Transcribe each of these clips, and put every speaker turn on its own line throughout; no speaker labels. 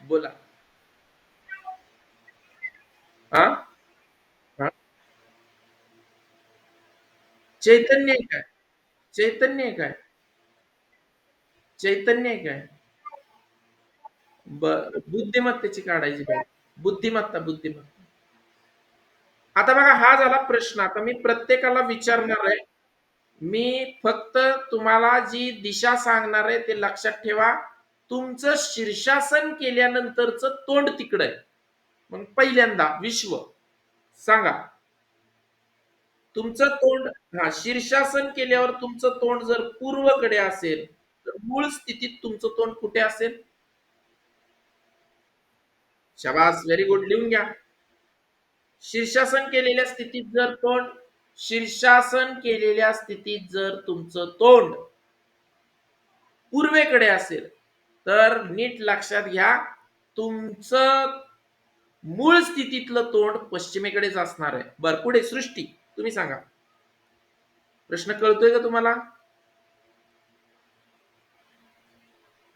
बोला. हा हा चैतन्य आहे काय? चैतन्य आहे काय? चैतन्य आहे काय? बुद्धिमत्तेची काढायची काय? बुद्धिमत्ता. आता बघा हा झाला प्रश्न. आता मी प्रत्येकाला विचारणार आहे. मी फक्त तुम्हाला जी दिशा सांगणार आहे ते लक्षात ठेवा. तुमचं शीर्षासन केल्यानंतरचं तोंड तिकडं आहे. मग पहिल्यांदा विश्व सांगा. तुमचं तोंड शीर्षासन केल्यावर तुमचं तोंड जर पूर्वकडे असेल तर मूळ स्थितीत तुमचं तोंड कुठे असेल? शाबास, व्हेरी गुड. लिहून घ्या. शीर्षासन केलेल्या स्थितीत जर तोंड शीर्षासन केलेल्या स्थितीत जर तुमचं तोंड पूर्वेकडे असेल तर नीट लक्षात घ्या, तुमचं मूळ स्थितीतलं तोंड पश्चिमेकडेच असणार आहे. बर, पुढे सृष्टी तुम्ही सांगा. प्रश्न कळतोय का तुम्हाला?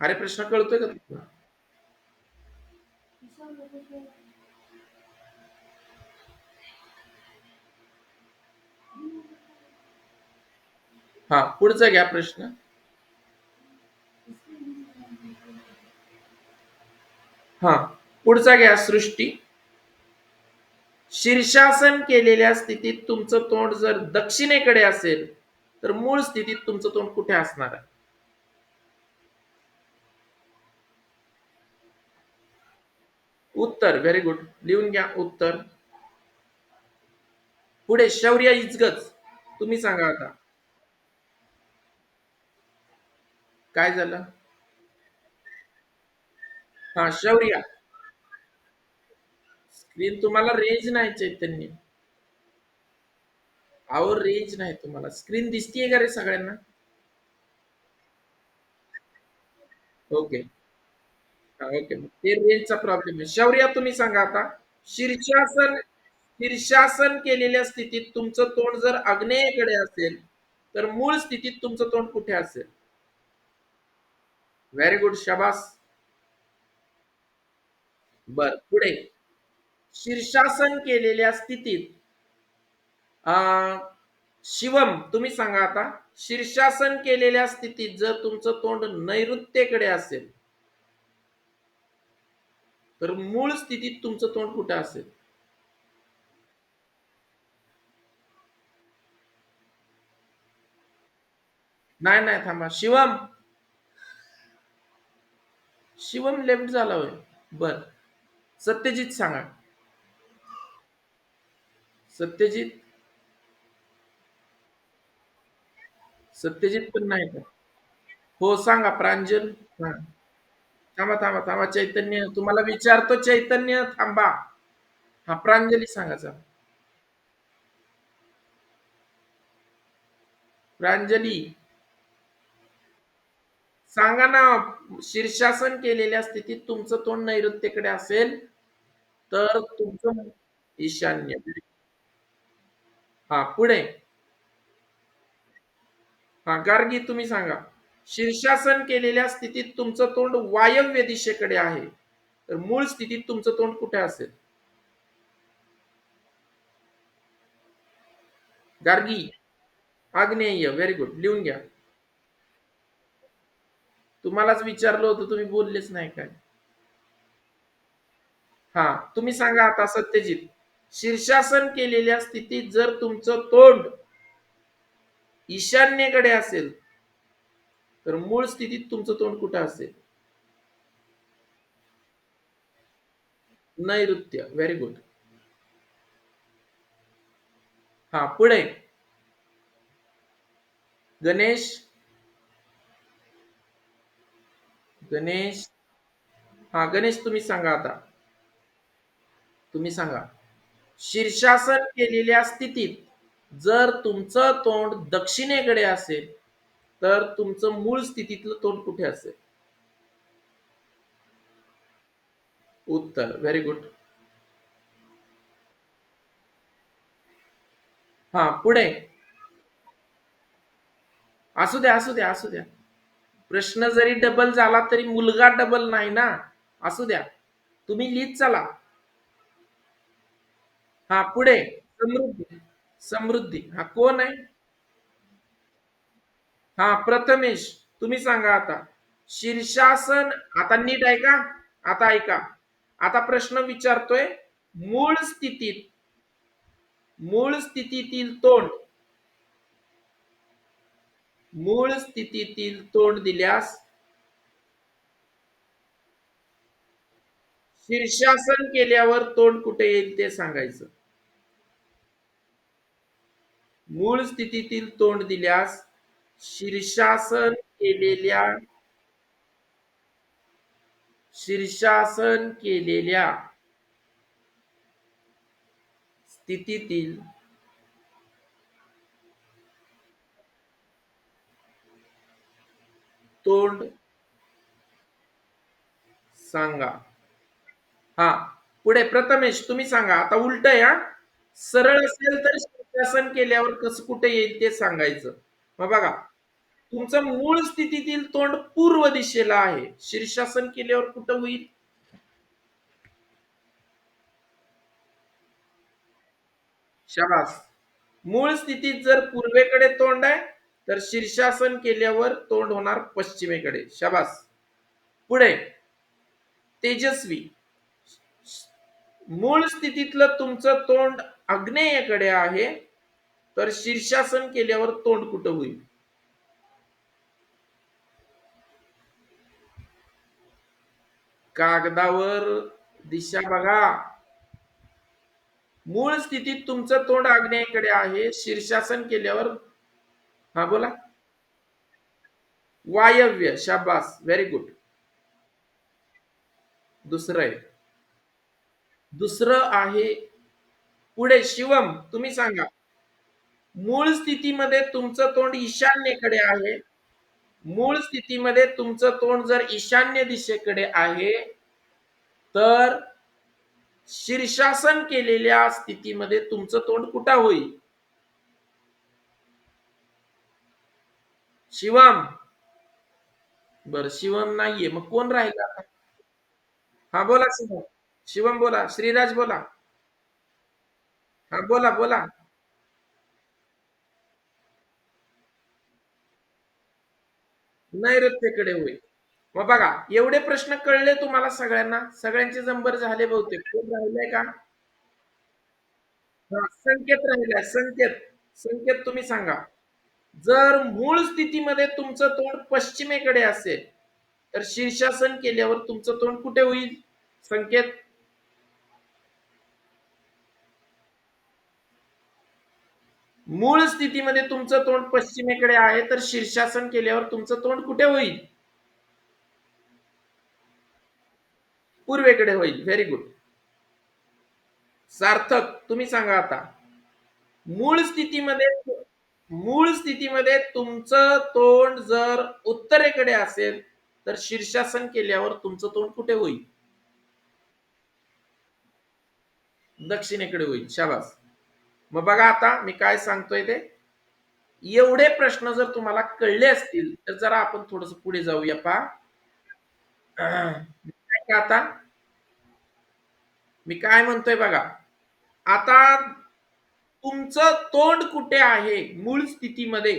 अरे प्रश्न कळतोय का तुम्हाला? हा, पुढचा घ्या प्रश्न. हा, पुढचा घ्या सृष्टी. शीर्षासन केलेल्या स्थितीत तुमचं तोंड जर दक्षिणेकडे असेल तर मूळ स्थितीत तुमचं तोंड कुठे असणार आहे? उत्तर, व्हेरी गुड. लिहून घ्या उत्तर. पुढे शौर्य इचगच तुम्ही सांगा आता. काय झालं? हा, शौर्य. स्क्रीन तुम्हाला रेंज नाही चैतन्य. अहो रेंज नाही तुम्हाला. स्क्रीन दिसतीये का रे सगळ्यांना? ओके. ओके, ते रेंजचा प्रॉब्लेम आहे. शौर्य तुम्ही सांगा आता. शीर्षासन शीर्षासन केलेल्या स्थितीत तुमचं तोंड जर आग्नेयेकडे असेल तर मूळ स्थितीत तुमचं तोंड कुठे असेल? व्हेरी गुड, शाबास. बर, पुढे. शीर्षासन केलेल्या स्थितीत शिवम तुम्ही सांगा आता. शीर्षासन केलेल्या स्थितीत जर तुमचं तोंड नैऋत्येकडे असेल तर मूळ स्थितीत तुमचं तोंड कुठे असेल? नाही नाही, थांबा. शिवम. शिवम लेफ्ट झाला होय. बर, सत्यजित सांगा. सत्यजित. सत्यजित पण नाही का? हो सांगा प्रांजल. हा, थांबा चैतन्य तुम्हाला विचारतो. चैतन्य थांबा. हा, प्रांजली सांगायचा. प्रांजली सांगा ना. शीर्षासन केलेल्या स्थितीत तुमचं तोंड नैऋत्येकडे असेल तर तुमचं ईशान्य. हा, पुढे. हा, गार्गी तुम्ही सांगा. शीर्षासन केलेल्या स्थितीत तुमचं तोंड वायव्य दिशेकडे आहे तर मूळ स्थितीत तुमचं तोंड कुठे असेल? गार्गी. आग्नेय, व्हेरी गुड. लिहून घ्या. तुम्हालाच विचारलं होतं, तुम्ही बोललेच नाही काय? हा, तुम्ही सांगा आता सत्यजित. शीर्षासन केलेल्या स्थितीत जर तुमचं तोंड ईशान्येकडे असेल तर मूळ स्थितीत तुमचं तोंड कुठे असेल? नैऋत्य, व्हेरी गुड. हा, पुढे. गणेश. गणेश. हा, गणेश तुम्ही सांगा आता. तुम्ही सांगा. शीर्षासन केलेल्या स्थितीत जर तुमचं तोंड दक्षिणेकडे असेल तर तुमचं मूळ स्थितीतलं तोंड कुठे असेल? उत्तर, व्हेरी गुड. हा, पुढे. असू द्या. प्रश्न जरी डबल झाला तरी मुलगा डबल नाही ना. असू द्या. तुम्ही लिहित चला. हा पुढे समृद्धी. समृद्धी हा कोण आहे? हा प्रथमेश. तुम्ही सांगा आता. शीर्षासन. आता नीट ऐका. आता ऐका. आता प्रश्न विचारतोय. मूळ स्थितीत मूळ स्थितीतील तोंड मूळ स्थितीतील तोंड दिल्यास शीर्षासन केल्यावर तोंड कुठे येईल ते सांगायचं. मूळ स्थितीतील तोंड दिल्यास शीर्षासन केलेल्या शीर्षासन केलेल्या स्थितीतील तोंड सांगा. हा पुढे प्रथमेश तुम्ही सांगा. आता उलट या. सरळ असेल तर शीर्षासन केल्यावर कसं कुठे येईल ते सांगायचं. मग बघा तुमचं मूळ स्थितीतील तोंड पूर्व दिशेला आहे. शीर्षासन केल्यावर कुठं होईल? शाबास. मूळ स्थितीत जर पूर्वेकडे तोंड आहे तर शीर्षासन केल्यावर तोंड होणार पश्चिमेकडे. शाबास. पुढे तेजस्वी. मूळ स्थितीतलं तुमचं तोंड आग्नेयेकडे आहे तर शीर्षासन केल्यावर तोंड कुठं होईल? कागदावर दिशा बघा. मूळ स्थितीत तुमचं तोंड आग्नेयेकडे आहे. शीर्षासन केल्यावर हा बोला. वायव्य. शाबास. Very good. दुसरं आहे. दुसरं आहे. पुढे शिवम तुम्ही सांगा. मूळ स्थितीमध्ये तुमचं तोंड ईशान्येकडे आहे. मूळ स्थितीमध्ये तुमचं तोंड जर ईशान्य दिशेकडे आहे तर शीर्षासन केलेल्या स्थितीमध्ये तुमचं तोंड कुठं होईल? शिवम. बर शिवम नाहीये मग कोण राहिला? हा बोला शिवम. शिवम बोला. श्रीराज बोला. हा बोला बोला. नैऋत्येकडे होईल. मग बघा एवढे प्रश्न कळले तुम्हाला सगळ्यांना. सगळ्यांचे नंबर झाले बहुतेक. कोण राहिलंय का? हा संकेत राहिलाय. संकेत. संकेत तुम्ही सांगा. जर मूळ स्थितीमध्ये तुमचं तोंड पश्चिमेकडे असेल तर शीर्षासन केल्यावर तुमचं तोंड कुठे होईल? संकेत. मूळ स्थितीमध्ये तुमचं तोंड पश्चिमेकडे आहे तर शीर्षासन केल्यावर तुमचं तोंड कुठे होईल? पूर्वेकडे होईल. Very good. सार्थक तुम्ही सांगा आता. मूळ स्थितीमध्ये मूळ स्थितीमध्ये तुमचं तोंड जर उत्तरेकडे असेल तर शीर्षासन केल्यावर तुमचं तोंड कुठे होईल? दक्षिणेकडे होईल. शाबास. मग बघा आता मी काय सांगतोय ते. एवढे प्रश्न जर तुम्हाला कळले असतील तर जरा आपण थोडस पुढे जाऊया. पहा आता मी काय म्हणतोय बघा. आता तुमचं तोंड कुठे आहे मूळ स्थितीमध्ये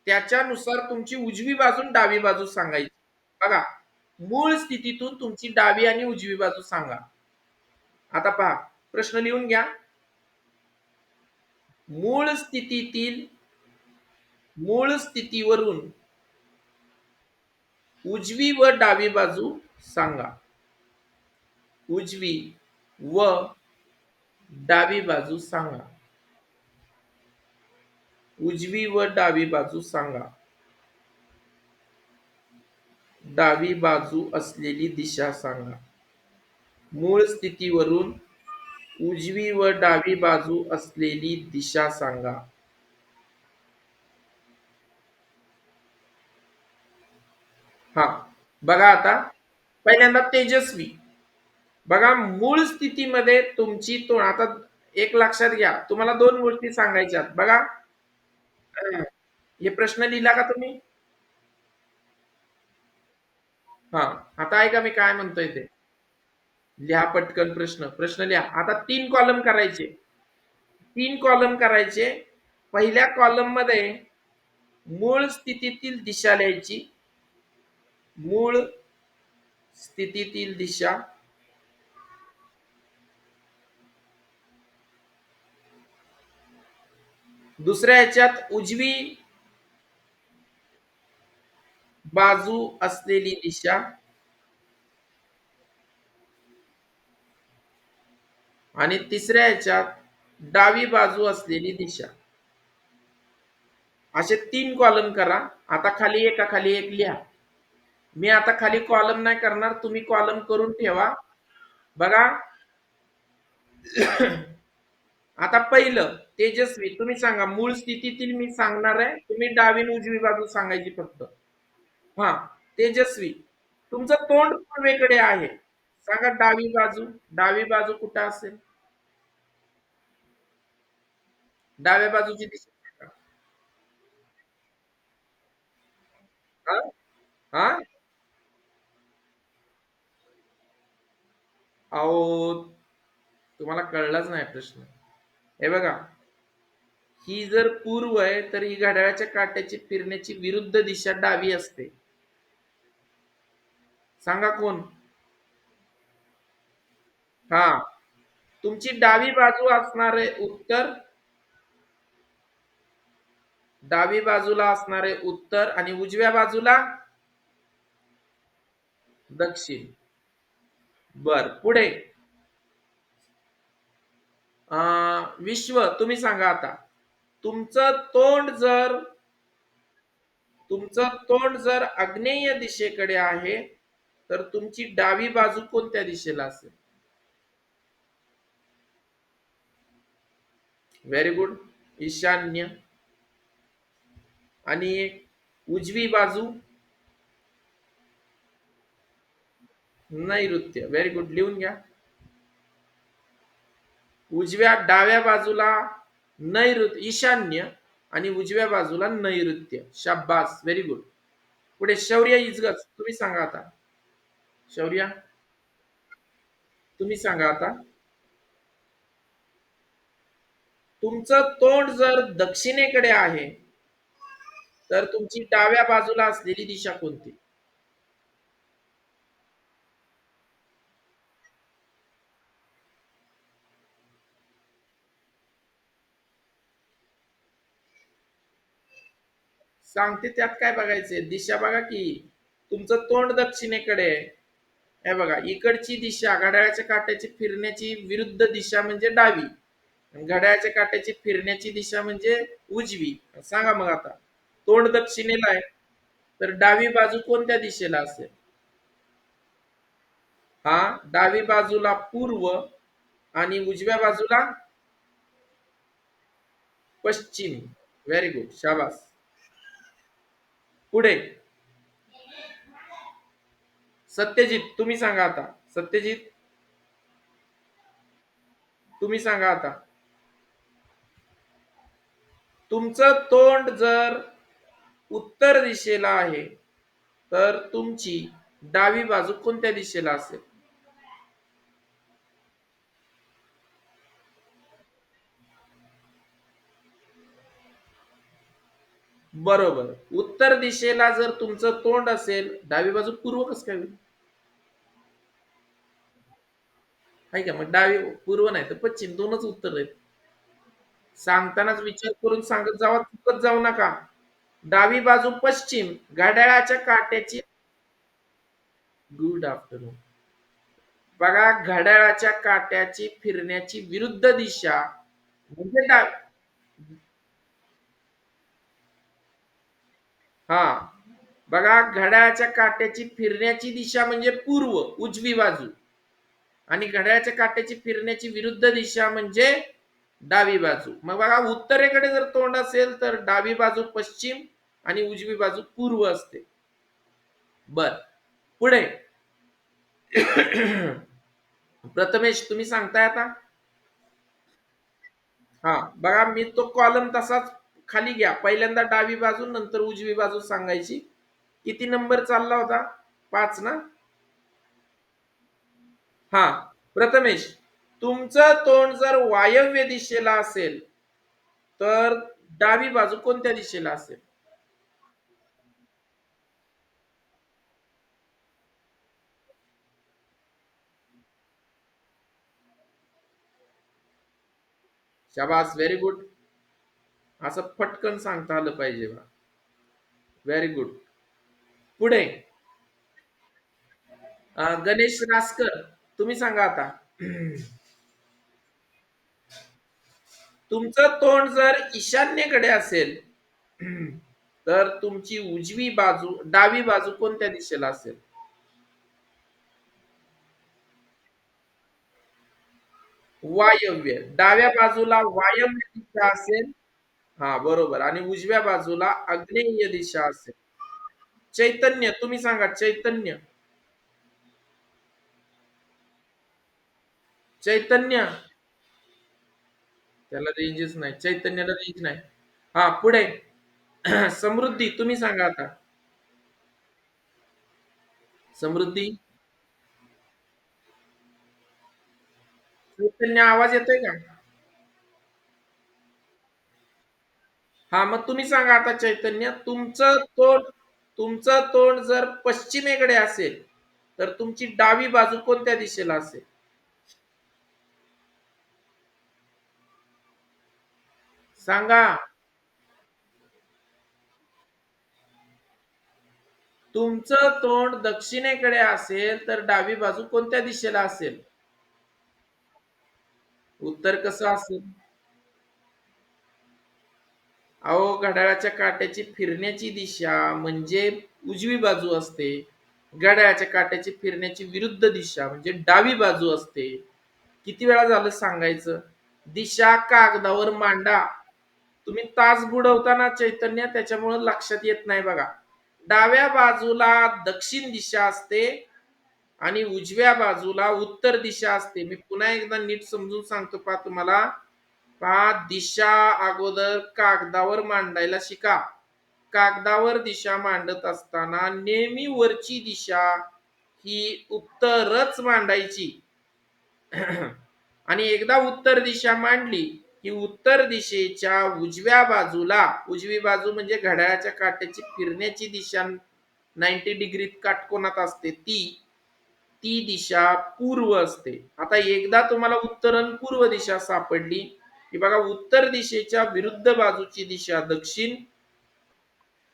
त्याच्यानुसार तुमची उजवी बाजू डावी बाजू सांगायची. बघा मूळ स्थितीतून तुमची डावी आणि उजवी बाजू सांगा. आता पहा प्रश्न लिहून घ्या. मूळ स्थितीतील मूळ स्थितीवरून उजवी व डावी बाजू सांगा. उजवी व डावी बाजू सांगा. उजवी व डावी बाजू सांगा. डावी बाजू असलेली दिशा सांगा. मूळ स्थितीवरून उजवी व डावी बाजू असलेली दिशा सांगा. हा बघा आता पहिल्यांदा तेजस्वी. बघा मूळ स्थितीमध्ये तुमची तोंड आता एक लक्षात घ्या. तुम्हाला दोन गोष्टी सांगायच्यात. बघा हे प्रश्न लिहिला का तुम्ही? हा आता ऐका मी काय म्हणतोय ते. लिहा पटकन प्रश्न. प्रश्न लिहा. आता 3 कॉलम करायचे. 3 कॉलम करायचे. पहिल्या कॉलम मध्ये मूळ स्थितीतील दिशा लिहायची. मूळ स्थितीतील दिशा. दुसऱ्या ह्याच्यात उजवी बाजू असलेली दिशा आणि तिसऱ्या ह्याच्यात डावी बाजू असलेली दिशा. असे 3 कॉलम करा. आता खाली खाली एक लिहा. मी आता खाली कॉलम नाही करणार, तुम्ही कॉलम करून ठेवा. बघा. आता पहिलं तेजस्वी, तुम्ही सांगा. मूळ स्थितीतील मी सांगणार आहे, तुम्ही डावी आणि उजवी बाजू सांगायची फक्त. हा. तेजस्वी, तुमचं तोंड पूर्वेकडे आहे. सांगा डावी बाजू. डावी बाजू कुठं असेल? डाव्या बाजूची दिशा सांगा. हा. हा. अहो, तुम्हाला कळलाच नाही प्रश्न. हे बघा, ही जर पूर्व आहे तर ही घड्याळाच्या काट्याची फिरण्याची विरुद्ध दिशा डावी असते. सांगा कोण? हा. तुमची डावी बाजू असणारे उत्तर. डावी बाजूला असणारे उत्तर आणि उजव्या बाजूला दक्षिण. बर, पुढे. विश्व, तुम्ही सांगा आता. तुमचं तोंड जर तुमचं तोंड जर आग्नेय दिशेकडे आहे तर तुमची डावी बाजू कोणत्या दिशेला असेल? Very good. ईशान्य. आणि उजवी बाजू नैऋत्य. Very good. लिहून घ्या. डाव्या बाजूला नैऋत्य, ईशान्य आणि उजव्या बाजूला नैऋत्य. शाब्बास. Very good. पुढे शौर्य इजगज, तुम्ही सांगा आता. शौर्य, तुम्ही सांगा आता. तुमचं तोंड जर दक्षिणेकडे आहे तर तुमची डाव्या बाजूला असलेली दिशा कोणती? सांगते, त्यात काय बघायचंय? दिशा बघा की. तुमचं तोंड दक्षिणेकडे आहे. हे बघा, इकडची दिशा घड्याळाच्या काट्याची फिरण्याची विरुद्ध दिशा म्हणजे डावी. घड्याळाच्या काट्याची फिरण्याची दिशा म्हणजे उजवी. सांगा मग आता. तोंड दक्षिणेला आहे तर डावी बाजू कोणत्या दिशेला असेल? हा. डावी बाजूला पूर्व आणि उजव्या बाजूला पश्चिम. Very good. शाबास. पुढे सत्यजित, तुम्ही सांगा आता. सत्यजित, तुम्ही सांगा आता. तुमचं तोंड जर उत्तर दिशेला आहे तर तुमची डावी बाजू कोणत्या दिशेला असेल? बरोबर. उत्तर दिशेला जर तुमचं तोंड असेल, डावी बाजू पूर्व कसं काय होईल? आहे का? मग डावी पूर्व नाही तर पश्चिम, दोनच उत्तर आहेत. सांगतानाच विचार करून सांगत जावा, चुकत जाऊ नका. डावी बाजू पश्चिम, घड्याळाच्या काट्याची. Good afternoon. बघा, घड्याळाच्या काट्याची फिरण्याची विरुद्ध दिशा म्हणजे हा. बघा, घड्याळाच्या काट्याची फिरण्याची दिशा म्हणजे पूर्व, उजवी बाजू. आणि घड्याळाच्या काट्याची फिरण्याची विरुद्ध दिशा म्हणजे डावी बाजू. मग बघा, उत्तरेकडे जर तोंड असेल तर डावी बाजू पश्चिम आणि उजवी बाजू पूर्व असते. बर. पुढे प्रथमेश, तुम्ही सांगताय आता. हा. बघा, मी तो कॉलम तसाच खाली घ्या. पहिल्यांदा डावी बाजू, नंतर उजवी बाजू सांगायची. किती नंबर चालला होता? 5 ना? हा, प्रथमेश, तुमचं तोंड जर वायव्य दिशेला असेल तर डावी बाजू कोणत्या दिशेला असेल? शाबास, व्हेरी गुड. असं पटकन सांगता आलं पाहिजे बा. Very good. पुढे गणेश रासकर, तुम्ही सांगा आता. तुमचं तोंड जर ईशान्येकडे असेल तर तुमची उजवी बाजू, डावी बाजू कोणत्या दिशेला असेल? वायव्य. डाव्या बाजूला वायव्य दिशा असेल. हा, बरोबर. आणि उजव्या बाजूला आग्नेय दिशा असेल. चैतन्य, तुम्ही सांगा. चैतन्य, चैतन्य. त्याला रेंजच नाही, चैतन्याला रेंज नाही. हा, पुढे समृद्धी, तुम्ही सांगा आता. समृद्धी, चैतन्य, आवाज येतोय का? हा, मग तुम्ही सांगा आता. चैतन्य, तुमचं तोंड जर पश्चिमेकडे असेल तर तुमची डावी बाजू कोणत्या दिशेला असेल? सांगा. तुमचं तोंड दक्षिणेकडे असेल तर डावी बाजू कोणत्या दिशेला असेल? उत्तर कसं असेल? अहो, घड्याळाच्या काट्याची फिरण्याची दिशा म्हणजे उजवी बाजू असते. घड्याळाच्या काट्याची फिरण्याची विरुद्ध दिशा म्हणजे डावी बाजू असते. किती वेळा झालं सांगायचं? दिशा कागदावर मांडा. तुम्ही तास बुडवताना चैतन्य, त्याच्यामुळे लक्षात येत नाही बघा. डाव्या बाजूला दक्षिण दिशा असते आणि उजव्या बाजूला उत्तर दिशा असते. मी पुन्हा एकदा नीट समजून सांगतो पहा तुम्हाला. पहा, दिशा अगोदर कागदावर मांडायला शिका. कागदावर दिशा मांडत असताना नेहमी वरची दिशा ही उत्तरच मांडायची. आणि एकदा उत्तर दिशा मांडली की उत्तर दिशेच्या उजव्या बाजूला, उजवी बाजू म्हणजे घड्याळाच्या काट्याची फिरण्याची दिशा 90 डिग्रीत काटकोनात असते, ती ती दिशा पूर्व असते. आता एकदा तुम्हाला उत्तर आणि पूर्व दिशा सापडली की बघा, उत्तर दिशेच्या विरुद्ध बाजूची दिशा दक्षिण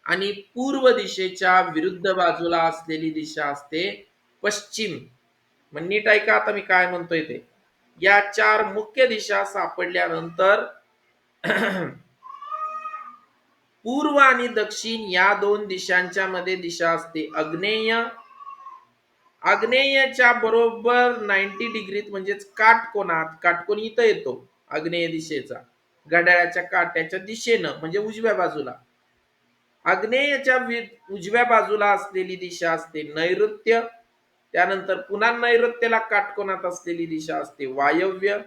आणि पूर्व दिशेच्या विरुद्ध बाजूला असलेली दिशा असते पश्चिम. मग नीट ऐका आता मी काय म्हणतोय ते. या चार मुख्य दिशा सापडल्यानंतर पूर्व आणि दक्षिण या दोन दिशांच्या मध्ये दिशा असते आग्नेय. आग्नेयच्या बरोबर 90 डिग्रीत म्हणजेच काटकोनात, काटकोन इथं येतो आग्नेय दिशेचा, घड्याळाच्या काट्याच्या दिशेनं म्हणजे उजव्या बाजूला. आग्नेयच्या उजव्या बाजूला असलेली दिशा असते नैऋत्य. त्यानंतर पुन्हा नैऋत्येला काटकोनात असलेली दिशा असते वायव्य.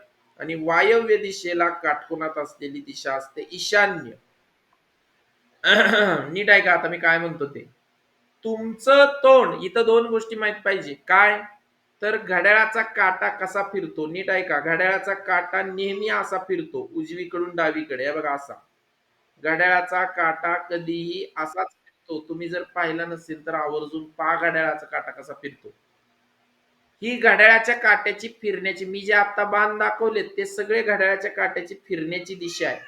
आणि वायव्य दिशेला काटकोनात असलेली दिशा असते ईशान्य. नीट ऐका आता मी काय म्हणतो ते. तुमचं तोंड, इथं दोन गोष्टी माहित पाहिजे. काय? तर घड्याळाचा काटा कसा फिरतो, नीट ऐका. घड्याळाचा काटा नेहमी असा फिरतो उजवीकडून डावीकडे. हे बघा, असा. घड्याळाचा काटा कधीही असाच फिरतो. तुम्ही जर पाहिला नसेल तर आवर्जून पहा घड्याळाचा काटा कसा फिरतो. ही घड्याळाच्या काट्याची फिरण्याची, मी जे आता बाण दाखवलेत ते सगळे घड्याळाच्या काट्याची फिरण्याची दिशा आहे.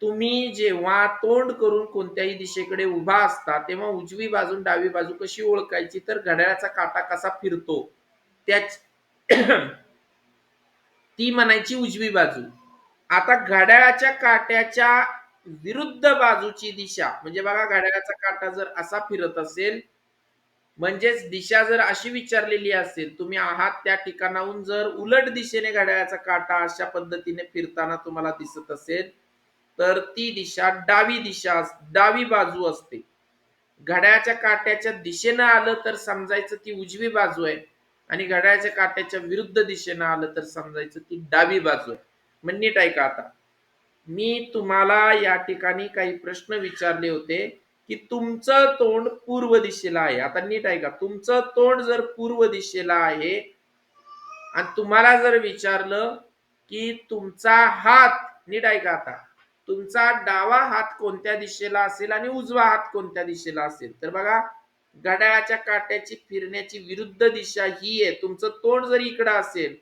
तुम्ही जेव्हा तोंड करून कोणत्याही दिशेकडे उभा असता तेव्हा उजवी बाजू डावी बाजू कशी ओळखायची, तर घड्याळाचा काटा कसा फिरतो त्याच ती म्हणायची उजवी बाजू. आता घड्याळाच्या काट्याच्या विरुद्ध बाजूची दिशा म्हणजे बघा, घड्याळाचा काटा जर असा फिरत असेल, म्हणजेच दिशा जर अशी विचारलेली असेल, तुम्ही आहात त्या ठिकाणाहून जर उलट दिशेने घड्याळाचा काटा अशा पद्धतीने फिरताना तुम्हाला दिसत असेल तर ती दिशा डावी दिशा, डावी बाजू असते. घड्याळाच्या काट्याच्या दिशेनं आलं तर समजायचं ती उजवी बाजू आहे आणि घड्याळाच्या काट्याच्या विरुद्ध दिशेनं आलं तर समजायचं ती डावी बाजू आहे. मग नीट ऐका आता. मी तुम्हाला या ठिकाणी काही प्रश्न विचारले होते की तुमचं तोंड पूर्व दिशेला आहे. आता नीट ऐका. तुमचं तोंड जर पूर्व दिशेला आहे आणि तुम्हाला जर विचारलं की तुमचा हात, नीट ऐका आता, तुमचा डावा हात कोणत्या दिशेला असेल आणि उजवा हात कोणत्या दिशेला असेल, तर बघा घड्याळाच्या काट्याची फिरण्याची विरुद्ध दिशा ही आहे. तुमचं तोंड जरी इकडं असेल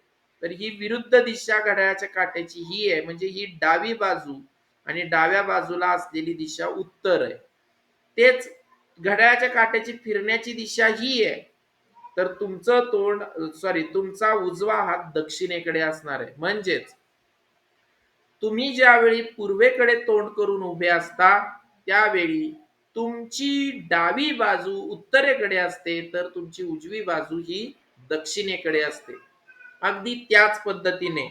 तर ही विरुद्ध दिशा घड्याळाच्या काट्याची ही आहे, म्हणजे ही डावी बाजू आणि डाव्या बाजूला असलेली दिशा उत्तर आहे. तेच घड्याळाच्या काट्याची फिरण्याची दिशा ही आहे, तर तुमचं तोंड, सॉरी, तुमचा उजवा हात दक्षिणेकडे असणार आहे. म्हणजेच तुम्ही ज्यावेळी पूर्वेकडे तोंड करून उभे असता त्यावेळी तुमची डावी बाजू उत्तरेकडे असते, तर तुमची उजवी बाजू ही दक्षिणेकडे असते. अगदी त्याच पद्धतीने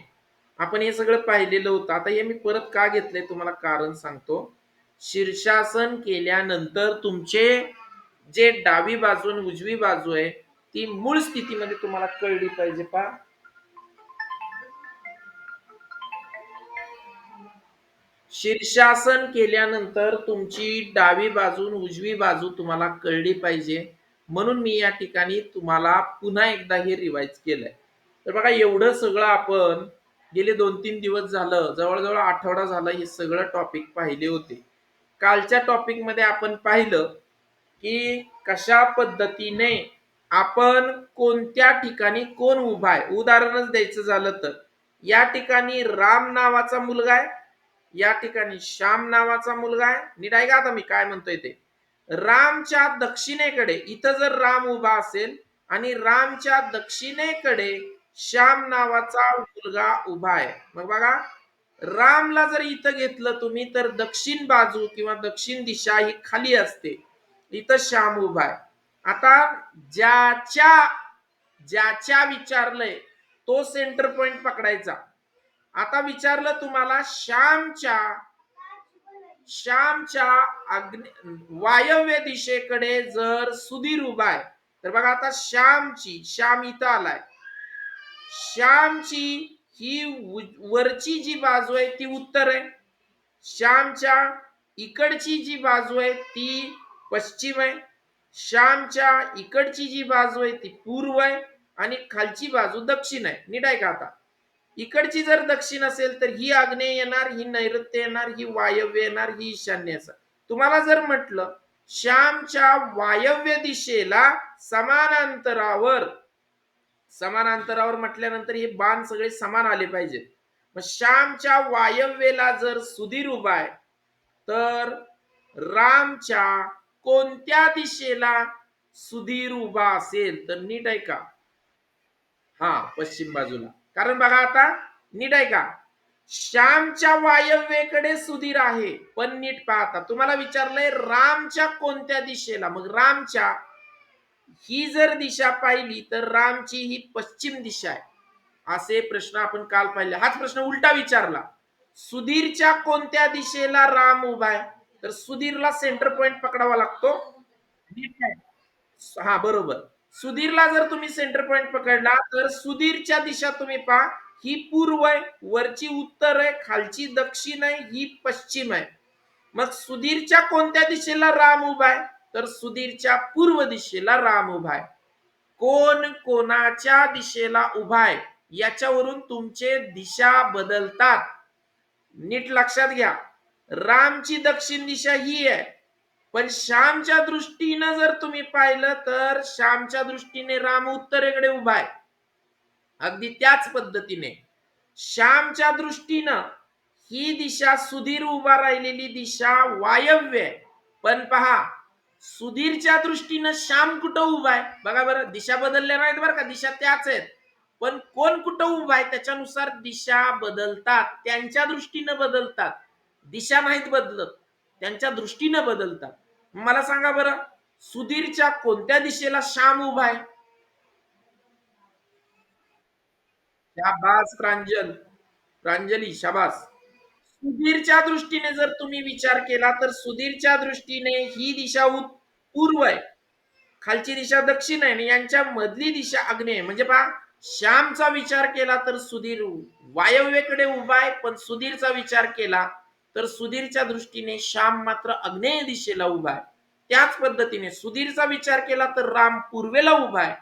आपण हे सगळं पाहिलेलं होतं. आता हे मी परत का घेतलंय तुम्हाला कारण सांगतो. शीर्षासन केल्यानंतर तुमचे जे डावी बाजू आणि उजवी बाजू आहे ती मूळ स्थितीमध्ये तुम्हाला कळली पाहिजे. पहा, शीर्षासन केल्यानंतर तुमची डावी बाजू उजवी बाजू तुम्हाला कळली पाहिजे, म्हणून मी या ठिकाणी तुम्हाला पुन्हा एकदा हे रिवाइज केलंय. तर बघा, एवढं सगळं आपण गेले 2-3 दिवस झालं, जवळजवळ आठवडा झाला, हे सगळं टॉपिक पाहिले होते. कालच्या टॉपिक मध्ये आपण पाहिलं की कशा पद्धतीने आपण कोणत्या ठिकाणी कोण उभा आहे. उदाहरणच द्यायचं झालं तर या ठिकाणी राम नावाचा मुलगा आहे, या ठिकाणी श्याम नावाचा मुलगा आहे. नीट ऐका आता मी काय म्हणतोय ते. रामच्या दक्षिणेकडे इथं जर राम उभा असेल आणि रामच्या दक्षिणेकडे श्याम नावाचा मुलगा उभा आहे, मग बघा, रामला जर इथं घेतलं तुम्ही तर दक्षिण बाजू किंवा दक्षिण दिशा ही खाली असते. इथं श्याम उभा आहे. आता ज्याच्या ज्याच्या विचारलंय तो सेंटर पॉइंट पकडायचा. आता विचारलं तुम्हाला श्यामच्या श्यामच्या वायव्य दिशेकडे जर सुधीर उभा आहे, तर बघा आता श्याम इथं आलाय. श्यामची ही वरची जी बाजू आहे ती उत्तर आहे, श्यामच्या इकडची जी बाजू आहे ती पश्चिम आहे, श्यामच्या इकडची जी बाजू आहे ती पूर्व आहे आणि खालची बाजू दक्षिण आहे. नीट आहे का आता, इकडची जर दक्षिण असेल तर ही आग्नेय येणार, ही नैऋत्य येणार, ही वायव्य येणार, ही ईशान्य असेल. तुम्हाला जर म्हटलं श्यामच्या वायव्य दिशेला समानांतरावर म्हटल्यानंतर हे बाण सगळे समान आले पाहिजेत. मग श्यामच्या वायव्येला जर सुधीर उभा आहे तर रामच्या कोणत्या दिशेला सुधीर उभा असेल, तर नीट आहे का, हा, पश्चिम बाजूला. कारण बघा आता, नीट आहे का, श्यामच्या वायव्येकडे सुधीर आहे, पण नीट पाहता तुम्हाला विचारलंय रामच्या कोणत्या दिशेला, मग रामच्या ही जर दिशा पाहिली तर रामची ही पश्चिम दिशा आहे. असे प्रश्न आपण काल पाहिले. हाच प्रश्न उलटा विचारला, सुधीरच्या कोणत्या दिशेला राम उभा आहे, तर सुधीरला सेंटर पॉइंट पकडावा लागतो. हा, बरोबर. सुधीरला जर तुम्ही सेंटर पॉइंट पकडला तर सुधीरच्या दिशा तुम्ही पहा, ही पूर्व आहे, वरची उत्तर आहे, खालची दक्षिण आहे, ही पश्चिम आहे. मग सुधीरच्या कोणत्या दिशेला राम उभा आहे, तर सुधीरच्या पूर्व दिशेला राम उभा आहे. कोण कोणाच्या दिशेला उभा आहे याच्यावरून तुमचे दिशा बदलतात. नीट लक्षात घ्या, रामची दक्षिण दिशा ही आहे, पण श्यामच्या दृष्टीनं जर तुम्ही पाहिलं तर श्यामच्या दृष्टीने राम उत्तरेकडे उभा आहे. अगदी त्याच पद्धतीने श्यामच्या दृष्टीनं ही दिशा, सुधीर उभा राहिलेली दिशा वायव्य आहे, पण पहा सुधीरच्या दृष्टीनं श्याम कुठं उभा आहे, बघा बरं, दिशा बदलल्या नाहीत बरं का, दिशा त्याच आहेत, पण कोण कुठं उभा आहे त्याच्यानुसार दिशा बदलतात. त्यांच्या दृष्टीनं बदलतात, दिशा नाहीत बदलत, त्यांच्या दृष्टीनं बदलतात. मला सांगा बरं, सुधीरच्या कोणत्या दिशेला श्याम उभा आहे? शाबास प्रांजली, शाबास. सुधीरच्या दृष्टीने जर तुम्ही विचार केला तर सुधीरच्या दृष्टीने ही दिशा पूर्व आहे, खालची दिशा दक्षिण आहे आणि यांच्या मधली दिशा आग्नेय आहे. म्हणजे पहा, श्यामचा विचार केला तर सुधीर वायव्येकडे उभा आहे, पण सुधीरचा विचार केला तर सुधीरच्या दृष्टीने श्याम मात्र आग्नेय दिशेला उभा आहे. त्याच पद्धतीने सुधीरचा विचार केला तर राम पूर्वेला उभा आहे,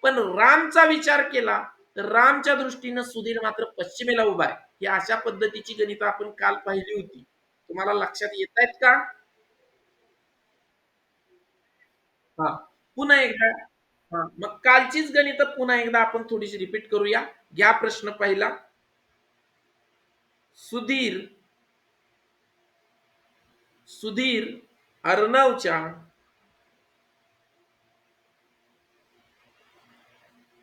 पण रामचा विचार केला तर रामच्या दृष्टीनं सुधीर मात्र पश्चिमेला उभा आहे. ही अशा पद्धतीची गणित आपण काल पाहिली होती. तुम्हाला लक्षात येत आहेत का? हा, पुन्हा एकदा. हा, मग कालचीच गणित पुन्हा एकदा आपण थोडीशी रिपीट करूया. घ्या प्रश्न पहिला. सुधीर सुधीर अर्णवच्या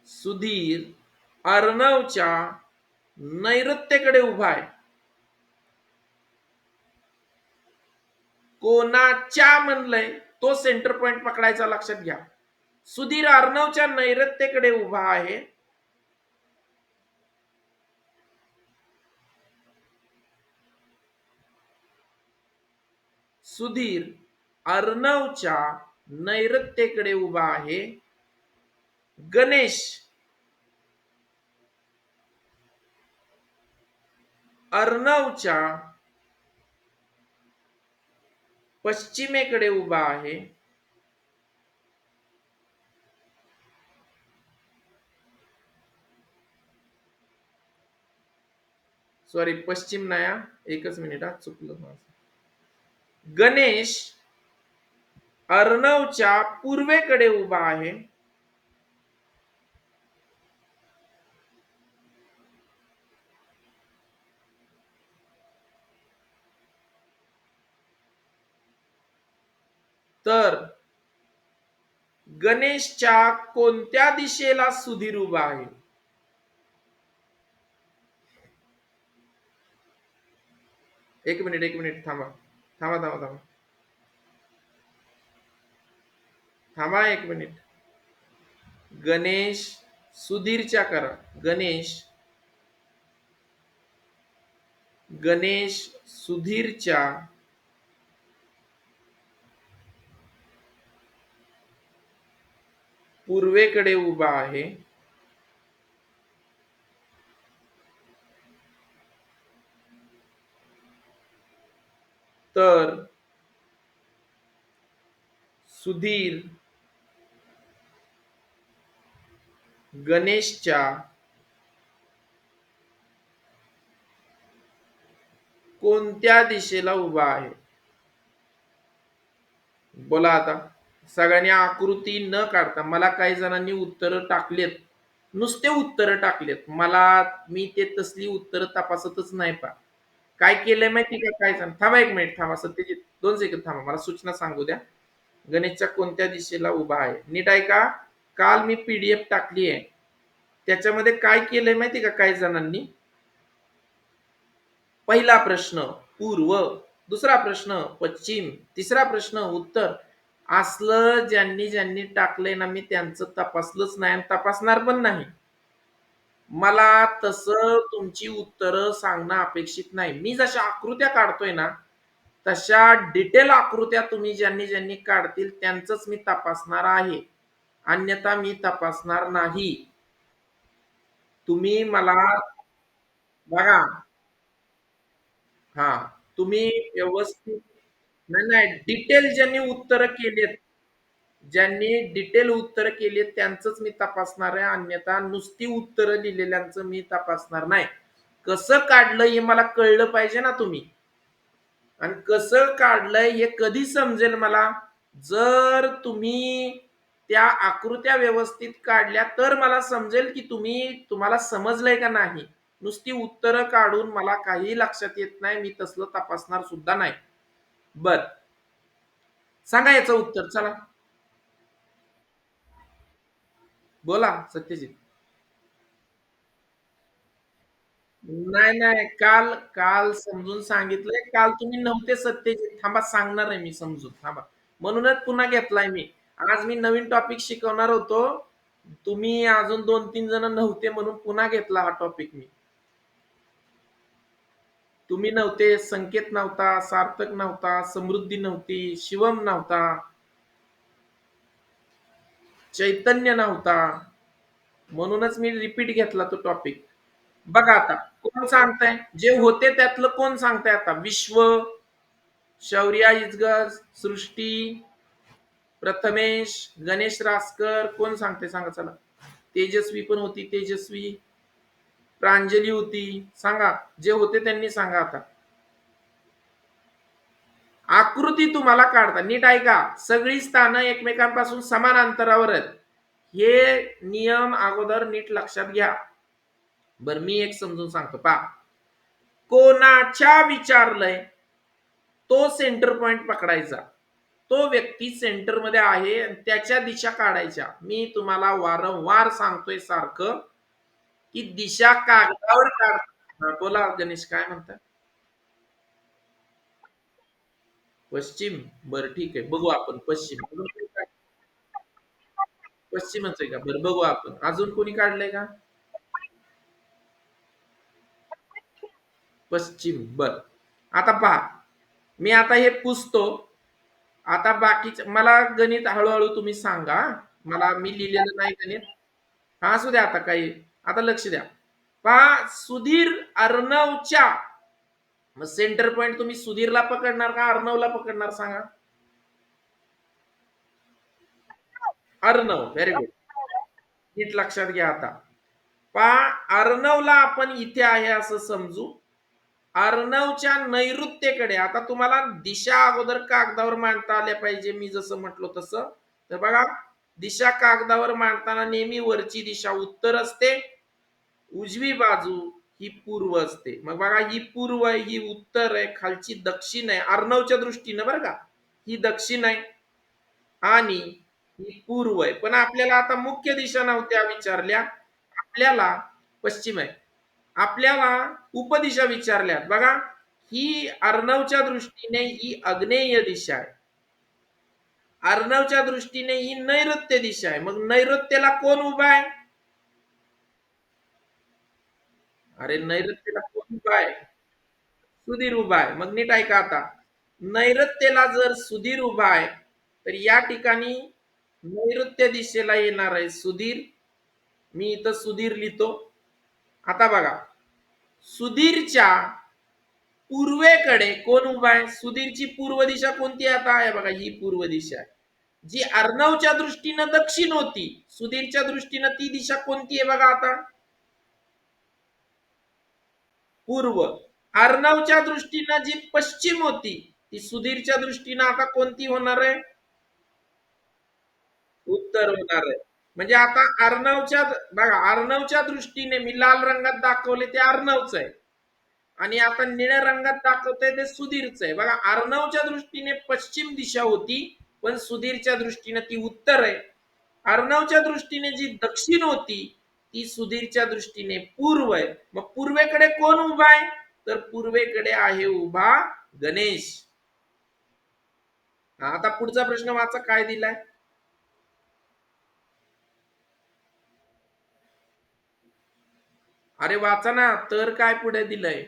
सुधीर अर्णवच्या नैऋत्येकडे उभा आहे. कोणाच्या म्हणलंय तो सेंटर पॉइंट पकडायचा, लक्षात घ्या. सुधीर अर्णवच्या नैऋत्येकडे उभा आहे. सुधीर अर्णवच्या नैऋत्येकडे उभा आहे. गणेश अर्णवच्या पश्चिमेकडे उभा आहे. सॉरी, पश्चिम नाही, एकच मिनिट, चुकलं माझं. गणेश अर्णवच्या पूर्वेकडे उभा आहे. तर गणेशच्या कोणत्या दिशेला सुधीर उभा आहे? एक मिनिट थांबा थांबा थांबा थांबा थांबा एक मिनिट. गणेश सुधीरच्या करा. गणेश सुधीरच्या पूर्वेकडे उभा आहे. तर सुधीर गणेशच्या कोणत्या दिशेला उभा आहे? बोला आता. सगळ्यांनी आकृती न काढता, मला काही जणांनी उत्तर टाकलेत, नुसते उत्तर टाकलेत, मी ते तसली उत्तर तपासतच नाही. काय केलंय माहिती का? काय सांग, थांबा एक मिनिट, थांबा सत्यजित, 2 सेकंद थांबा, मला सूचना सांगू द्या. गणेशच्या कोणत्या दिशेला उभा आहे, नीट आहे का? काल मी पीडीएफ टाकली आहे, त्याच्यामध्ये काय केलंय माहिती का काही जणांनी? पहिला प्रश्न पूर्व, दुसरा प्रश्न पश्चिम, तिसरा प्रश्न उत्तर. असलं ज्यांनी ज्यांनी टाकलंय ना, मी त्यांचं तपासलंच नाही आणि तपासणार पण नाही. मला तसं तुमची उत्तरं सांगणं अपेक्षित नाही. मी जशा आकृत्या काढतोय ना, तशा डिटेल आकृत्या तुम्ही ज्यांनी ज्यांनी काढतील त्यांचंच मी तपासणार आहे, अन्यथा मी तपासणार नाही. तुम्ही मला बघा. हा, तुम्ही व्यवस्थित, नाही नाही, डिटेल ज्यांनी उत्तर केलेत, त्यांचंच मी तपासणार आहे, अन्यथा नुसती उत्तरं लिहिलेल्यांचं मी तपासणार नाही. कसं काढलं हे मला कळलं पाहिजे ना तुम्ही, आणि कसं काढलंय हे कधी समजेल मला? जर तुम्ही त्या आकृत्या व्यवस्थित काढल्या तर मला समजेल की तुम्हाला समजलंय का नाही. नुसती उत्तरं काढून मला काही लक्षात येत नाही, मी तसलं तपासणार सुद्धा नाही. बर, सांगा याचं उत्तर, चला बोला सत्यजित. नाही नाही, काल काल समजून सांगितलंय. काल तुम्ही नव्हते सत्यजित. थांबा, सांगणार आहे मी समजून, थांबा. म्हणूनच पुन्हा घेतलाय मी. आज मी नवीन टॉपिक शिकवणार होतो, तुम्ही अजून 2-3 जण नव्हते म्हणून पुन्हा घेतला हा टॉपिक मी. तुम्ही नव्हते, संकेत नव्हता, सार्थक नव्हता, समृद्धी नव्हती, शिवम नव्हता, चैतन्य नव्हता, म्हणूनच मी रिपीट घेतला तो टॉपिक. बघा आता कोण सांगताय, जे होते त्यातलं कोण सांगताय आता? विश्व, शौर्या इजगर, सृष्टी, प्रथमेश, गणेश रासकर, कोण सांगते सांगा चला. तेजस्वी पण होती, तेजस्वी, प्रांजली होती. सांगा, जे होते त्यांनी सांगा आता. आकृती तुम्हाला काढता, नीट ऐका, सगळी स्थानं एकमेकांपासून समान अंतरावर आहेत. हे नियम अगोदर नीट लक्षात घ्या. बरं, मी एक समजून सांगतो पहा. कोणाच्या विचारलंय तो सेंटर पॉइंट पकडायचा. तो व्यक्ती सेंटरमध्ये आहे आणि त्याच्या दिशा काढायच्या. मी तुम्हाला वारंवार सांगतोय सारखं, की दिशा कागदावर काढ. बोला गणेश, काय म्हणता? पश्चिम. बरं ठीक आहे, बघू आपण पश्चिम. पश्चिमच आहे का? बरं बघू आपण. अजून कोणी काढलंय का? पश्चिम. बर, आता पहा, मी आता हे पुसतो. आता बाकीच मला गणित हळूहळू तुम्ही सांगा. मला मी लिहिलेलं नाही गणित. हा असू द्या, आता काही. आता लक्ष द्या. पहा, सुधीर अर्णवच्या, मग सेंटर पॉइंट तुम्ही सुधीरला पकडणार का अर्णवला पकडणार सांगा? अर्णव. Very good. नीट लक्षात घ्या आता. पहा, अर्णवला आपण इथे आहे असं समजू. अर्णवच्या नैऋत्येकडे, आता तुम्हाला दिशा अगोदर कागदावर मांडता आल्या पाहिजे, मी जसं म्हटलो तसं. तर बघा, दिशा कागदावर मांडताना नेहमी वरची दिशा उत्तर असते, उजवी बाजू ही पूर्व असते. मग बघा, ही पूर्व आहे, ही उत्तर आहे, खालची दक्षिण आहे अर्णवच्या दृष्टीनं, बरं का, ही दक्षिण आहे आणि ही पूर्व आहे. पण आपल्याला आता मुख्य दिशा नव्हत्या विचारल्या, आपल्याला पश्चिम आहे. आपल्याला उपदिशा विचारल्यात. बघा, ही अर्णवच्या दृष्टीने ही आग्नेय दिशा आहे, अर्णवच्या दृष्टीने ही नैऋत्य दिशा आहे. मग नैऋत्यला कोण उभा आहे? अरे, नैऋत्यला कोण उभा आहे? सुधीर उभा आहे. मग नीट ऐका आता, नैऋत्येला जर सुधीर उभा आहे, तर या ठिकाणी नैऋत्य दिशेला येणार आहे सुधीर. मी इथं सुधीर लिहितो. आता बघा, सुधीरच्या पूर्वेकडे कोण उभा आहे? सुधीरची पूर्व दिशा कोणती आता आहे? बघा, ही पूर्व दिशा आहे, जी अर्णवच्या दृष्टीनं दक्षिण होती. सुधीरच्या दृष्टीनं ती दिशा कोणती आहे बघा आता? पूर्व. अर्णवच्या दृष्टीनं जी पश्चिम होती, ती सुधीरच्या दृष्टीनं आता कोणती होणार आहे? उत्तर होणार आहे. म्हणजे आता अर्णवच्या, बघा, अर्णवच्या दृष्टीने मी लाल रंगात दाखवले ते अर्णवच आहे, आणि आता निळ्या रंगात दाखवतंय ते सुधीरच आहे. बघा, अर्णवच्या दृष्टीने पश्चिम दिशा होती, पण सुधीरच्या दृष्टीने ती उत्तर आहे. अर्णवच्या दृष्टीने जी दक्षिण होती, ती सुधीरच्या दृष्टीने पूर्व आहे. मग पूर्वेकडे कोण उभा आहे? तर पूर्वेकडे आहे उभा गणेश. आता पुढचा प्रश्न वाचा, काय दिलाय? अरे वाचा ना, तर काय पुढे दिलंय?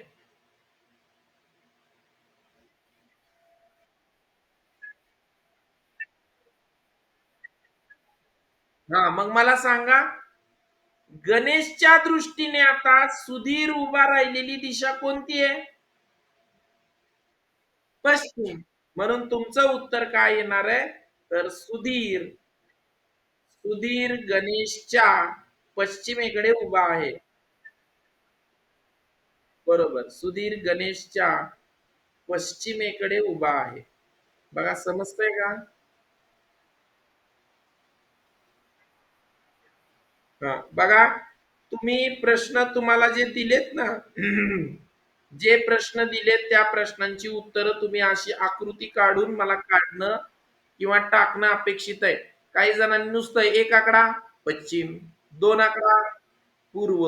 हा, मग मला सांगा, गणेशच्या दृष्टीने आता सुधीर उभा राहिलेली दिशा कोणती आहे? पश्चिम. म्हणून तुमचं उत्तर काय येणार आहे? तर सुधीर, सुधीर गणेशच्या पश्चिमेकडे उभा आहे. बरोबर, सुधीर गणेशच्या पश्चिमेकडे उभा आहे. बघा, समजतंय का? हा, बघा, तुम्ही प्रश्न तुम्हाला जे दिलेत ना, जे प्रश्न दिलेत त्या प्रश्नांची उत्तरं तुम्ही अशी आकृती काढून मला काढणं किंवा टाकणं अपेक्षित आहे. काही जणांनी नुसतं एक आकडा पश्चिम, दोन आकडा पूर्व,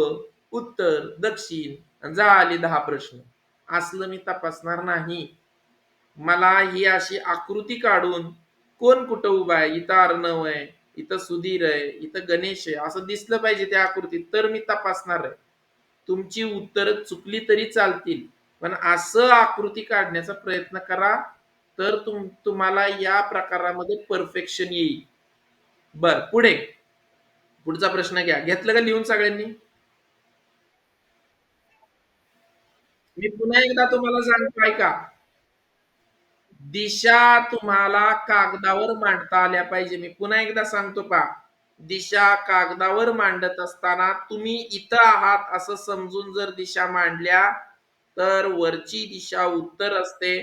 उत्तर, दक्षिण, आणि झाले 10 प्रश्न. असलं मी तपासणार नाही. मला ही अशी आकृती काढून कोण कुठं उभा आहे, इथं अर्णव आहे, इथं सुधीर आहे, इथं गणेश आहे, असं दिसलं पाहिजे त्या आकृतीत, तर मी तपासणार आहे. तुमची उत्तर चुकली तरी चालतील, पण असं आकृती काढण्याचा प्रयत्न करा, तर तुम्हाला या प्रकारामध्ये परफेक्शन येईल. बर, पुढे पुढचा प्रश्न घ्या. घेतलं का लिहून सगळ्यांनी? मी पुन्हा एकदा तुम्हाला सांगतो, ऐका. दिशा तुम्हाला कागदावर मांडता आल्या पाहिजे. मी पुन्हा एकदा सांगतो पहा. दिशा कागदावर मांडत असताना तुम्ही इथं आहात असं समजून जर दिशा मांडल्या, तर वरची दिशा उत्तर असते.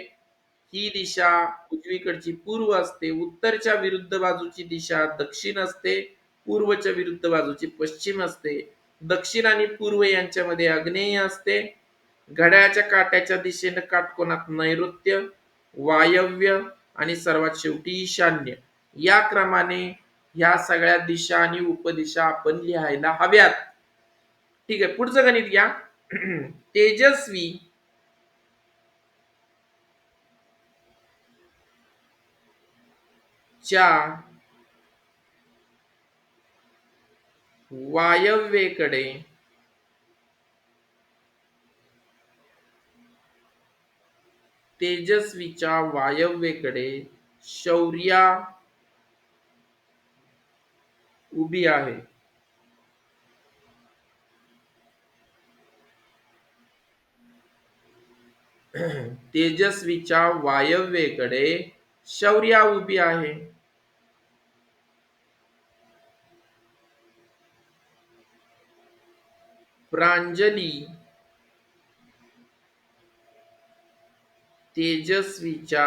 ही दिशा उजवीकडची पूर्व असते. उत्तरच्या विरुद्ध बाजूची दिशा दक्षिण असते. पूर्वच्या विरुद्ध बाजूची पश्चिम असते. दक्षिण आणि पूर्व यांच्यामध्ये आग्नेय असते. घड्याळाच्या काट्याच्या दिशेने काटकोनात नैऋत्य, वायव्य आणि सर्वात शेवटी ईशान्य या क्रमाने ह्या सगळ्या दिशा आणि उपदिशा आपण लिहायला हव्यात. ठीक आहे, पुढचं गणित घ्या. तेजस्वी च्या वायव्येकडे तेजस्वीच्या वायव्येकडे शौर्या उभी आहे. तेजस्वीच्या वायव्येकडे शौर्या उभी आहे. प्रांजली तेजस्वीच्या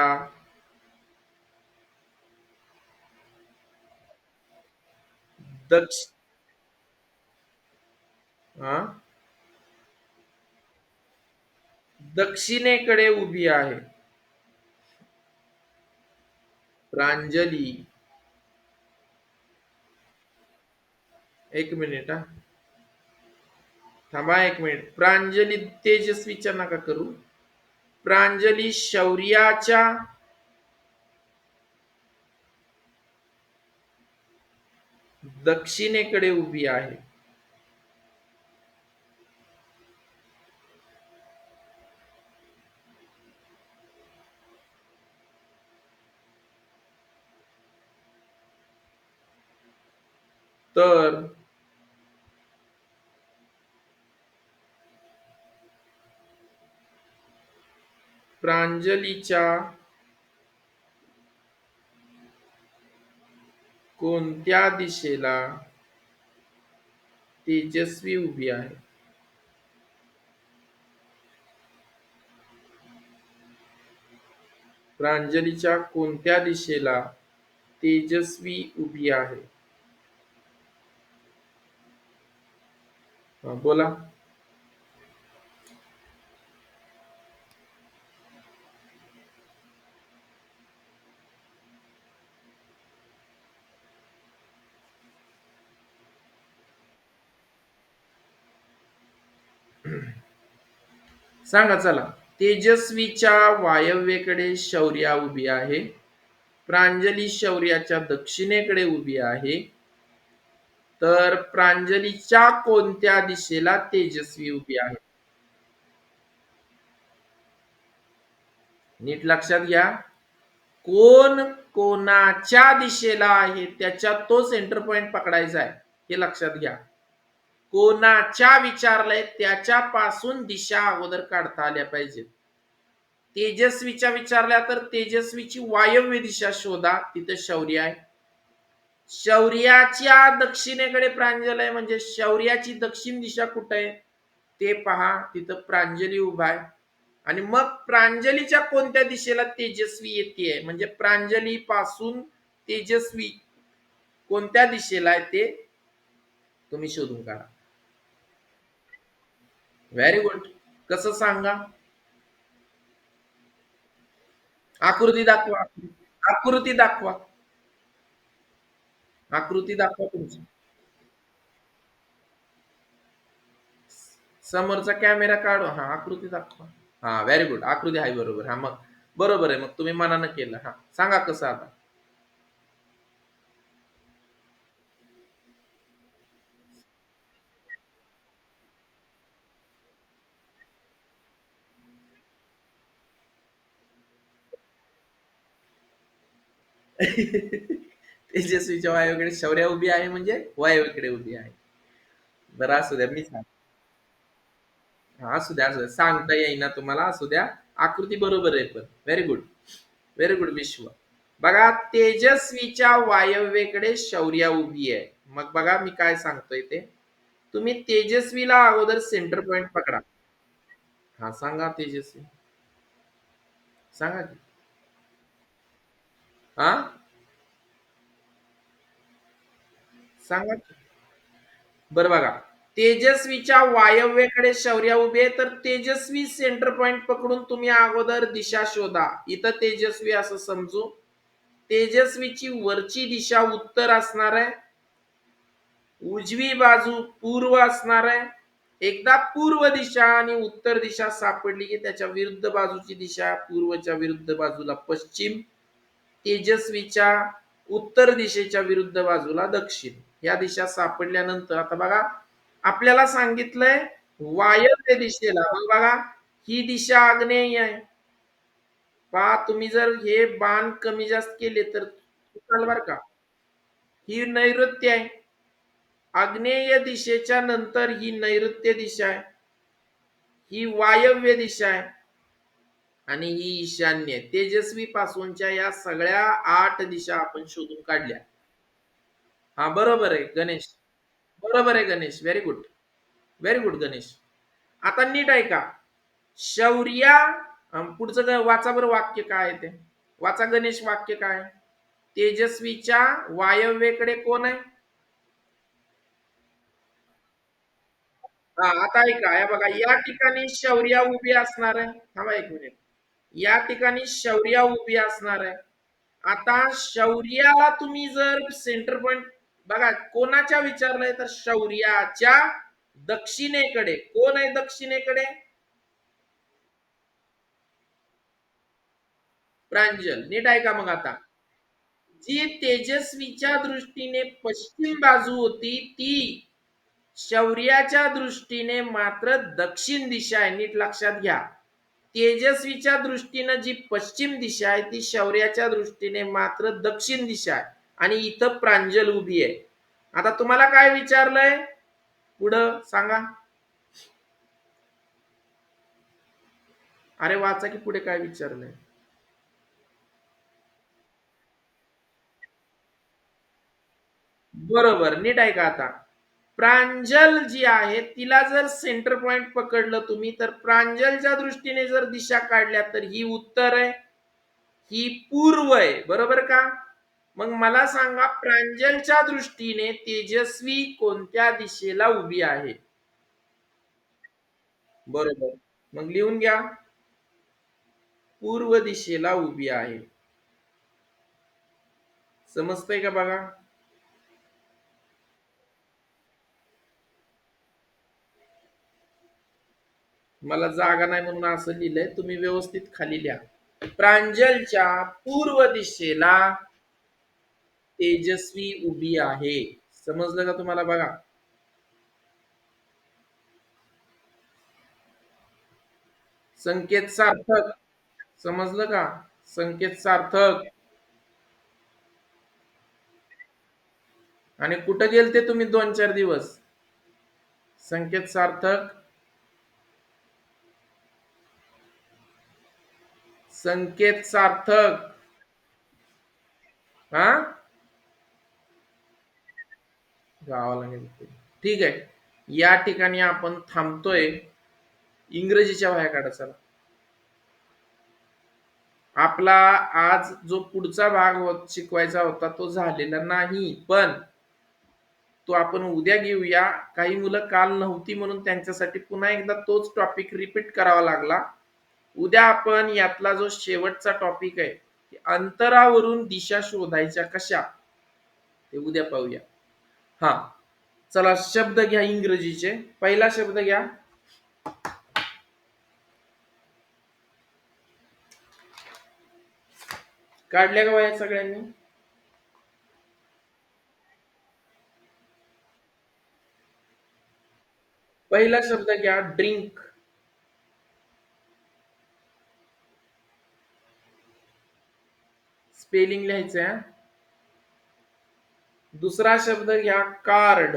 दक्ष हा दक्षिणेकडे उभी आहे. प्रांजली, एक मिनिट हा, थांबा एक मिनिट. प्रांजली तेजस्वीच्या नका करू. प्रांजली शौर्याच्या दक्षिणेकडे उभी आहे. तर प्रांजलीच्या कोणत्या दिशेला तेजस्वी उभी आहे? प्रांजलीच्या कोणत्या दिशेला तेजस्वी उभी आहे? बोला. सांगा चला. तेजस्वीच्या वायव्येकडे शौर्या उभी आहे. प्रांजली शौर्याच्या दक्षिणेकडे उभी आहे. तर प्रांजलीच्या कोणत्या दिशेला तेजस्वी उभी आहे? नीट लक्षात घ्या. कोण कोणाच्या दिशेला आहे त्याच्या तो सेंटर पॉइंट पकडायचा आहे, हे लक्षात घ्या. कोणाच्या विचारलंय त्याच्यापासून दिशा अगोदर काढता आल्या पाहिजेत. तेजस्वीच्या विचारल्या तर तेजस्वीची वायव्य दिशा शोधा, तिथे शौर्य आहे. शौर्याच्या दक्षिणेकडे प्रांजल आहे, म्हणजे शौर्याची दक्षिण दिशा कुठे आहे ते पहा, तिथं प्रांजली उभा आहे. आणि मग प्रांजलीच्या कोणत्या दिशेला तेजस्वी येते, म्हणजे प्रांजली पासून तेजस्वी कोणत्या दिशेला आहे ते तुम्ही शोधून काढा. Very good. कसं सांगा? आकृती दाखवा. आकृती दाखवा. आकृती दाखवा तुमची. समोरचा कॅमेरा काढू. हा, आकृती दाखवा. हा, व्हेरी गुड. आकृती आहे बरोबर. हा, मग बरोबर आहे. मग तुम्ही मनानं केलं. हा, सांगा कसं आता. तेजस्वीच्या वायव्येकडे शौर्या उभी आहे, म्हणजे वायव्येकडे उभी आहे. बरं, असू द्या, मी सांग. हा, असू द्या, असू द्या, सांगता येईना तुम्हाला, असू द्या. आकृती बरोबर आहे पण. Very good. व्हेरी गुड विश्व. बघा, तेजस्वीच्या वायव्येकडे शौर्या उभी आहे. मग बघा मी काय सांगतोय ते. तुम्ही तेजस्वीला अगोदर सेंटर पॉइंट पकडा. हा सांगा तेजस्वी, सांगा की. हा सांगा की. बरं बघा, तेजस्वीच्या वायव्येकडे शौर्या उभी आहे, तर तेजस्वी सेंटर पॉइंट पकडून तुम्ही अगोदर दिशा शोधा. इथं तेजस्वी असं समजू. तेजस्वीची वरची दिशा उत्तर असणार आहे, उजवी बाजू पूर्व असणार आहे. एकदा पूर्व दिशा आणि उत्तर दिशा सापडली की त्याच्या विरुद्ध बाजूची दिशा, पूर्वच्या विरुद्ध बाजूला पश्चिम, तेजस्वीच्या उत्तर दिशेच्या विरुद्ध बाजूला दक्षिण. या दिशा सापडल्यानंतर आता बघा, आपल्याला सांगितलंय वायव्य दिशेला. मग बघा, ही दिशा आग्नेय आहे. पहा तुम्ही जर हे बाण कमी जास्त केले तर चुकाल बर का. ही नैऋत्य आहे. आग्नेय दिशेच्या नंतर ही नैऋत्य दिशा आहे, ही वायव्य दिशा आहे आणि ही ईशान्य आहे. तेजस्वी पासूनच्या या सगळ्या 8 दिशा आपण शोधून काढल्या. हा बरोबर आहे गणेश, बरोबर आहे Ganesh. Very good, very good Ganesh. आता नीट ऐका. शौर्या, पुढचं वाचा बरं वाक्य काय आहे ते. वाचा गणेश वाक्य काय. तेजस्वीच्या वायव्येकडे कोण आहे. हा आता ऐका, हे बघा या ठिकाणी शौर्या उभी असणार आहे. थांबा एक मिनिट. या ठिकाणी शौर्या उभी असणार आहे. आता शौर्याला तुम्ही जर सेंटर पॉइंट बघा कोणाच्या विचारलंय, तर शौर्याच्या दक्षिणेकडे कोण आहे. दक्षिणेकडे प्रांजल. नीट ऐका मग आता. जी तेजस्वीच्या दृष्टीने पश्चिम बाजू होती ती शौर्याच्या दृष्टीने मात्र दक्षिण दिशा आहे. नीट लक्षात घ्या. तेजस्वीच्या दृष्टीने जी पश्चिम दिशा आहे ती शौर्याच्या दृष्टीने मात्र दक्षिण दिशा आहे. आणि इथं प्रांजल उभी आहे. आता तुम्हाला काय विचारलंय पुढं सांगा. अरे वाचा की पुढे काय विचारलंय. बरोबर, नीट ऐका आता. प्रांजल जी आहे तिला जर सेंटर पॉइंट पकडलं तुम्ही, तर प्रांजलच्या दृष्टीने जर दिशा काढल्या तर ही उत्तर आहे, ही पूर्व आहे. बरोबर का. मग मला सांगा प्रांजलच्या दृष्टीने तेजस्वी कोणत्या दिशेला उभी आहे. बरोबर, मग लिहून घ्या, पूर्व दिशेला उभी आहे. समजतंय का बघा. मला जागा नाही म्हणून असं लिहिलंय, तुम्ही व्यवस्थित खाली लिहा. प्रांजलच्या पूर्व दिशेला तेजस्वी उभी आहे. समजलं का तुम्हाला बघा. संकेत सार्थक. समजलं का. संकेत सार्थक. आणि कुठं गेलते तुम्ही 2-4 दिवस. संकेत सार्थक. संकेत सार्थक. हा गावाला गेलते. ठीक आहे, या ठिकाणी आपण थांबतोय. इंग्रजीच्या वह्या काढा चला. आपला आज जो पुढचा भाग शिकवायचा होता तो झालेला नाही, पण तो आपण उद्या घेऊया. काही मुलं काल नव्हती म्हणून त्यांच्यासाठी पुन्हा एकदा तोच टॉपिक रिपीट करावा लागला. उद्या आपण यातला जो शेवटचा टॉपिक आहे, अंतरावरून दिशा शोधायच्या कशा, ते उद्या पाहूया. हा चला, शब्द घ्या इंग्रजीचे. पहिला शब्द घ्या. काढल्या का वया सगळ्यांनी. पहिला शब्द घ्या ड्रिंक. स्पेलिंग लिहायचंय. दुसरा शब्द घ्या कार्ड.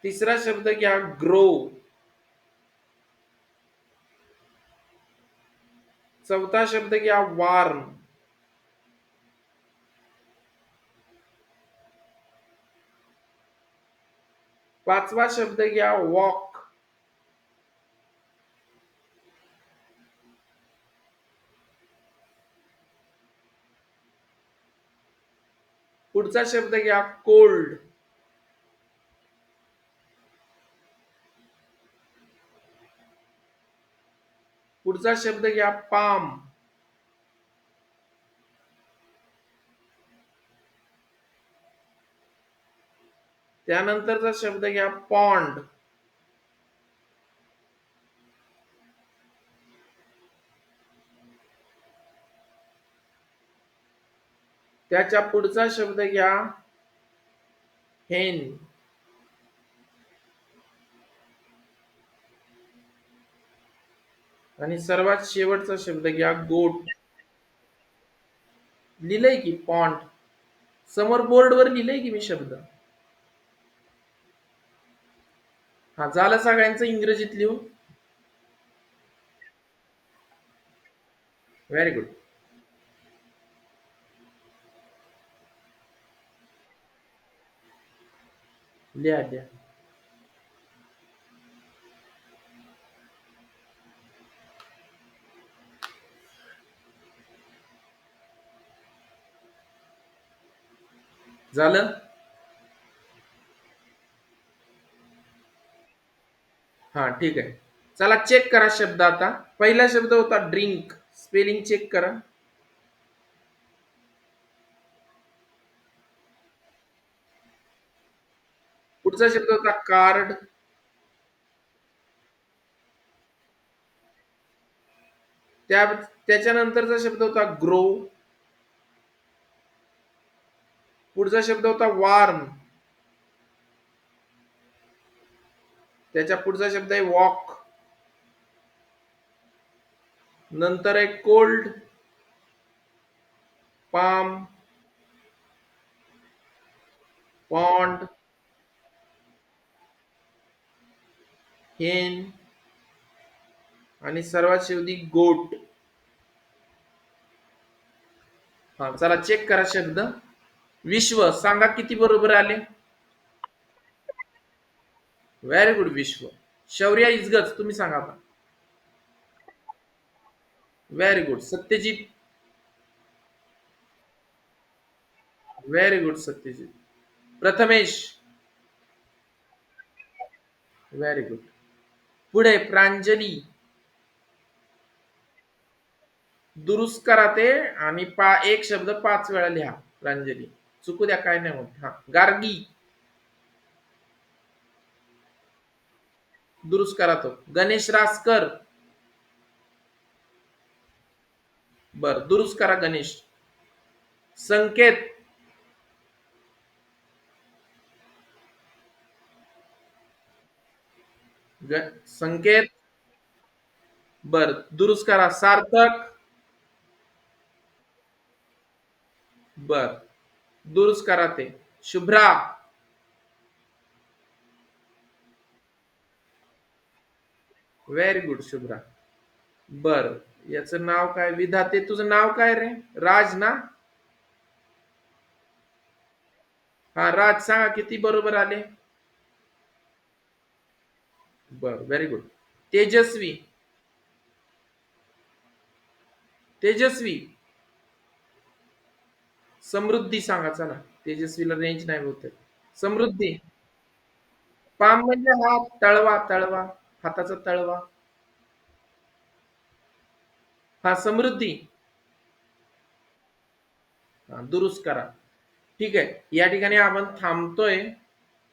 तिसरा शब्द घ्या ग्रो. चौथा शब्द घ्या वार्म. 5वा शब्द घ्या वॉक. पुढचा शब्द घ्या कोल्ड. पुढचा शब्द घ्या पाम. त्यानंतरचा शब्द घ्या पॉन्ड. त्याच्या पुढचा शब्द घ्या हेन. आणि सर्वात शेवटचा शब्द घ्या गोट. लिहिलंय की पॉन्ड, समोर बोर्डवर लिहिलंय की मी शब्द. हा झालं सगळ्यांचं इंग्रजीत लिहून. Very good. लिहा लिहा. झालं. हा ठीक आहे. चला चेक करा शब्द आता. पहिला शब्द होता ड्रिंक. स्पेलिंग चेक करा. पुढचा शब्द होता कार्ड. त्याच्यानंतरचा शब्द होता ग्रो. पुढचा शब्द होता वॉर्म. त्याच्या पुढचा शब्द आहे वॉक. नंतर आहे कोल्ड, पाम, पॉन्ड, हेन आणि सर्वात शेवटी गोट. हा चला चेक करा शब्द. विश्व सांगा किती बरोबर आले. व्हेरी गुड विश्व. शौर्य इजगज तुम्ही सांगा आता. Very good. Satyajit. Very good Satyajit. Prathamesh. Very good. पुढे प्रांजली. दुरुस्त करा ते आणि एक शब्द 5 वेळा लिहा. प्रांजली चुकू द्या, काय नाही होत. हा गार्गी. दुरुस्त करा तो. गणेश रासकर. बर दुरुस्त करा गणेश. संकेत. संकेत. बर दुरुस्त करा. सार्थक. बर दुरुस्त करा ते. शुभ्रा. Very good Shubhra. बर याचं नाव काय. विधाते तुझं नाव काय रे. राज ना. हा राज सांगा किती बरोबर आले. बर व्हेरी गुड. तेजस्वी. तेजस्वी. समृद्धी सांगा चला. तेजस्वीला रेंज नाही होते. समृद्धी. पाम म्हणजे हात. तळवा तळवा. हाताचा तळवा. हा समृद्धी. हा, दुरुस्त करा. ठीक आहे या ठिकाणी आपण थांबतोय.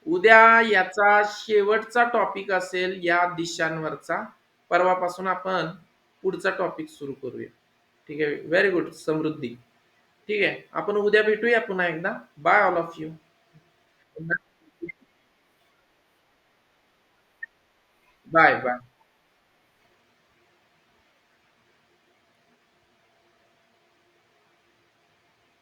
उद्या याचा शेवटचा टॉपिक असेल या दिशांवरचा. परवापासून आपण पुढचा टॉपिक सुरू करूया. ठीक आहे. Very good Samruddhi. ठीक आहे आपण उद्या भेटूया पुन्हा एकदा. Bye all of you. Bye bye.